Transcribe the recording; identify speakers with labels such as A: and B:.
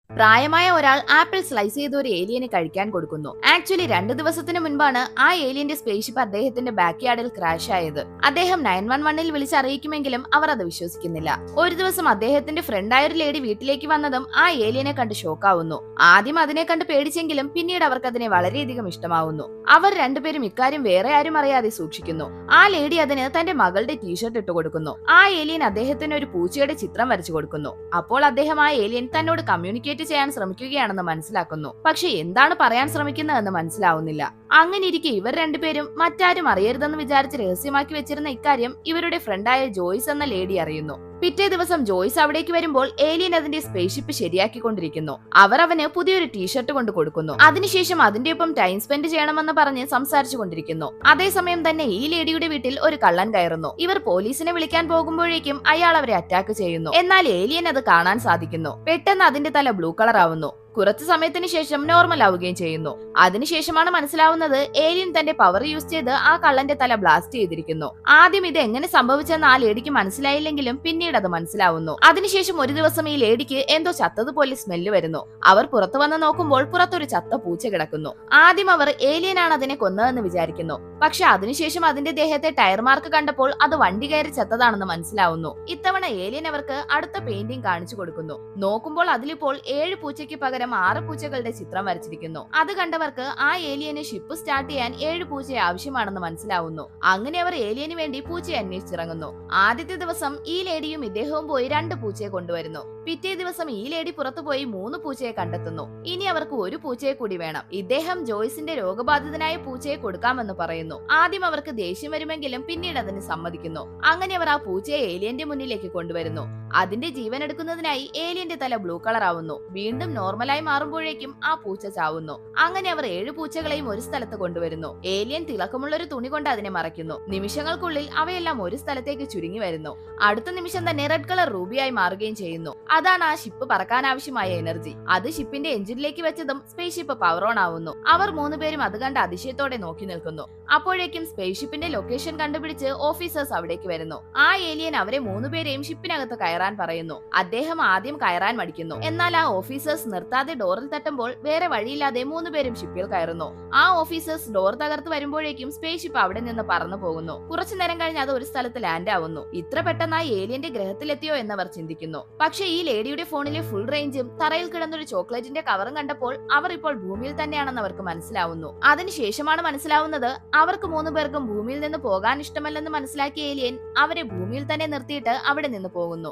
A: പ്രായമായ ഒരാൾ apple slice ചെയ്ത ഒരു ഏലിയന് കഴിക്കാൻ കൊടുക്കുന്നു. ആക്ച്വലി 2 ദിവസത്തിന് മുൻപാണ് ആ ഏലിയന്റെ സ്പേസ്ഷിപ്പ് അദ്ദേഹത്തിന്റെ ബാക്ക് യാർഡിൽ ക്രാഷ് ആയത്. അദ്ദേഹം 911-ൽ വിളിച്ചറിയിക്കുമെങ്കിലും അവർ അത് വിശ്വസിക്കുന്നില്ല. ഒരു ദിവസം അദ്ദേഹത്തിന്റെ ഫ്രണ്ടായ ഒരു ലേഡി വീട്ടിലേക്ക് വന്നതും ആ ഏലിയനെ കണ്ട് ഷോക്കാവുന്നു. ആദ്യം അതിനെ കണ്ട് പേടിച്ചെങ്കിലും പിന്നീട് അവർക്ക് അതിനെ വളരെയധികം ഇഷ്ടമാവുന്നു. അവർ രണ്ടുപേരും ഇക്കാര്യം വേറെ ആരും അറിയാതെ സൂക്ഷിക്കുന്നു. ആ ലേഡി അതിന് തന്റെ മകളുടെ ടീഷർട്ട് ഇട്ട് കൊടുക്കുന്നു. ആ ഏലിയൻ അദ്ദേഹത്തിന് ഒരു പൂച്ചയുടെ ചിത്രം വരച്ചു കൊടുക്കുന്നു. അപ്പോൾ അദ്ദേഹം ആ ഏലിയൻ തന്നോട് കമ്മ്യൂണിക്കേറ്റ് ചെയ്യാൻ ശ്രമിക്കുകയാണെന്ന് മനസ്സിലാക്കുന്നു. പക്ഷെ എന്താണ് പറയാൻ ശ്രമിക്കുന്നതെന്ന് മനസ്സിലാവുന്നില്ല. അങ്ങനെ ഇരിക്കെ ഇവർ രണ്ടുപേരും മറ്റാരും അറിയരുതെന്ന് വിചാരിച്ച് രഹസ്യമാക്കി വെച്ചിരുന്ന ഇക്കാര്യം ഇവരുടെ ഫ്രണ്ടായ ജോയ്സ് എന്ന ലേഡി അറിയുന്നു. പിറ്റേ ദിവസം ജോയ്സ് അവിടേക്ക് വരുമ്പോൾ ഏലിയൻ അതിന്റെ സ്പേസ്ഷിപ്പ് ശരിയാക്കിക്കൊണ്ടിരിക്കുന്നു. അവർ അവന് പുതിയൊരു ടീഷർട്ട് കൊണ്ട് കൊടുക്കുന്നു. അതിനുശേഷം അതിന്റെ ഒപ്പം ടൈം സ്പെൻഡ് ചെയ്യണമെന്ന് പറഞ്ഞ് സംസാരിച്ചു കൊണ്ടിരിക്കുന്നു. അതേസമയം തന്നെ ഈ ലേഡിയുടെ വീട്ടിൽ ഒരു കള്ളൻ കയറുന്നു. ഇവർ പോലീസിനെ വിളിക്കാൻ പോകുമ്പോഴേക്കും അയാൾ അവരെ അറ്റാക്ക് ചെയ്യുന്നു. എന്നാൽ ഏലിയൻ അത് കാണാൻ സാധിക്കുന്നു. പെട്ടെന്ന് അതിന്റെ തല ബ്ലൂ കളർ ആവുന്നു. കുറച്ചു സമയത്തിന് ശേഷം നോർമൽ ആവുകയും ചെയ്യുന്നു. അതിനുശേഷമാണ് മനസ്സിലാവുന്നത് ഏലിയൻ തന്റെ പവർ യൂസ് ചെയ്ത് ആ കള്ളന്റെ തല ബ്ലാസ്റ്റ് ചെയ്തിരിക്കുന്നു. ആദ്യം ഇത് എങ്ങനെ സംഭവിച്ചെന്ന് ആ ലേഡിക്ക് മനസ്സിലായില്ലെങ്കിലും പിന്നീട് അത് മനസ്സിലാവുന്നു. അതിനുശേഷം ഒരു ദിവസം ഈ ലേഡിക്ക് എന്തോ ചത്തതുപോലെ സ്മെല്ല് വരുന്നു. അവർ പുറത്തു വന്ന് നോക്കുമ്പോൾ പുറത്തൊരു ചത്ത പൂച്ച കിടക്കുന്നു. ആദ്യം അവർ ഏലിയനാണ് അതിനെ കൊന്നതെന്ന് വിചാരിക്കുന്നു. പക്ഷെ അതിനുശേഷം അതിന്റെ ദേഹത്തെ ടയർ മാർക്ക് കണ്ടപ്പോൾ അത് വണ്ടി കയറി ചത്തതാണെന്ന് മനസ്സിലാവുന്നു. ഇത്തവണ ഏലിയൻ അവർക്ക് അടുത്ത പെയിന്റിംഗ് കാണിച്ചു കൊടുക്കുന്നു. നോക്കുമ്പോൾ അതിലിപ്പോൾ 7 പൂച്ചയ്ക്ക് പകരം 6 പൂച്ചകളുടെ ചിത്രം വരച്ചിരിക്കുന്നു. അത് കണ്ടവർക്ക് ആ ഏലിയന് ഷിപ്പ് സ്റ്റാർട്ട് ചെയ്യാൻ 7 പൂച്ചയെ ആവശ്യമാണെന്ന് മനസ്സിലാവുന്നു. അങ്ങനെ അവർ ഏലിയന് വേണ്ടി പൂച്ചയെ അന്വേഷിച്ചിറങ്ങുന്നു. ആദ്യത്തെ ദിവസം ഈ ലേഡിയും ഇദ്ദേഹവും പോയി 2 പൂച്ചയെ കൊണ്ടുവരുന്നു. പിറ്റേ ദിവസം ഈ ലേഡി പുറത്തുപോയി 3 പൂച്ചയെ കണ്ടെത്തുന്നു. ഇനി അവർക്ക് ഒരു പൂച്ചയെ കൂടി വേണം. ഇദ്ദേഹം ജോയ്സിന്റെ രോഗബാധിതനായ പൂച്ചയെ കൊടുക്കാമെന്ന് പറയുന്നു. ആദ്യം അവർക്ക് ദേഷ്യം വരുമെങ്കിലും പിന്നീട് അതിന് സമ്മതിക്കുന്നു. അങ്ങനെ അവർ ആ പൂച്ചയെ ഏലിയന്റെ മുന്നിലേക്ക് കൊണ്ടുവരുന്നു. അതിന്റെ ജീവൻ എടുക്കുന്നതിനായി ഏലിയന്റെ തല ബ്ലൂ കളർ ആവുന്നു. വീണ്ടും നോർമലായി മാറുമ്പോഴേക്കും ആ പൂച്ച ചാവുന്നു. അങ്ങനെ അവർ 7 പൂച്ചകളെയും ഒരു സ്ഥലത്ത് കൊണ്ടുവരുന്നു. ഏലിയൻ തിളക്കമുള്ള ഒരു തുണി കൊണ്ട് അതിനെ മറയ്ക്കുന്നു. നിമിഷങ്ങൾക്കുള്ളിൽ അവയെല്ലാം ഒരു സ്ഥലത്തേക്ക് ചുരുങ്ങി വരുന്നു. അടുത്ത നിമിഷം തന്നെ റെഡ് കളർ റൂബിയായി മാറുകയും ചെയ്യുന്നു. അതാണ് ആ ഷിപ്പ് പറക്കാൻ ആവശ്യമായ എനർജി. അത് ഷിപ്പിന്റെ എഞ്ചിനിലേക്ക് വെച്ചതും സ്പേസ് ഷിപ്പ് പവർ ഓൺ ആവുന്നു. അവർ 3 പേരും അത് കണ്ട് അതിശയത്തോടെ നോക്കി നിൽക്കുന്നു. അപ്പോഴേക്കും സ്പേസ് ഷിപ്പിന്റെ ലൊക്കേഷൻ കണ്ടുപിടിച്ച് ഓഫീസേഴ്സ് അവിടേക്ക് വരുന്നു. ആ ഏലിയൻ അവരെ 3 പേരെയും ഷിപ്പിനകത്ത് കയറാൻ പറയുന്നു. അദ്ദേഹം ആദ്യം കയറാൻ മടിക്കുന്നു. എന്നാൽ ആ ഓഫീസേഴ്സ് നിർത്താതെ ഡോറിൽ തട്ടുമ്പോൾ വേറെ വഴിയില്ലാതെ 3 പേരും ഷിപ്പിൽ കയറുന്നു. ആ ഓഫീസേഴ്സ് ഡോർ തകർത്ത് വരുമ്പോഴേക്കും സ്പേസ് ഷിപ്പ് അവിടെ നിന്ന് പറന്നു പോകുന്നു. കുറച്ചു നേരം കഴിഞ്ഞ് അത് ഒരു സ്ഥലത്ത് ലാൻഡ് ആവുന്നു. ഇത്ര പെട്ടെന്ന് ആ ഏലിയന്റെ ഗ്രഹത്തിലെത്തിയോ എന്നവർ ചിന്തിക്കുന്നു. പക്ഷേ ഈ ലേഡിയുടെ ഫോണിലെ ഫുൾ റേഞ്ചും തറയിൽ കിടന്നൊരു ചോക്ലേറ്റിന്റെ കവറും കണ്ടപ്പോൾ അവർ ഇപ്പോൾ ഭൂമിയിൽ തന്നെയാണെന്ന് അവർക്ക് മനസ്സിലാവുന്നു. അതിനുശേഷമാണ് മനസ്സിലാവുന്നത് അവർക്ക് 3 പേർക്കും ഭൂമിയിൽ നിന്ന് പോകാൻ ഇഷ്ടമല്ലെന്ന് മനസ്സിലാക്കിയ ഏലിയൻ അവരെ ഭൂമിയിൽ തന്നെ നിർത്തിയിട്ട് അവിടെ നിന്ന് പോകുന്നു.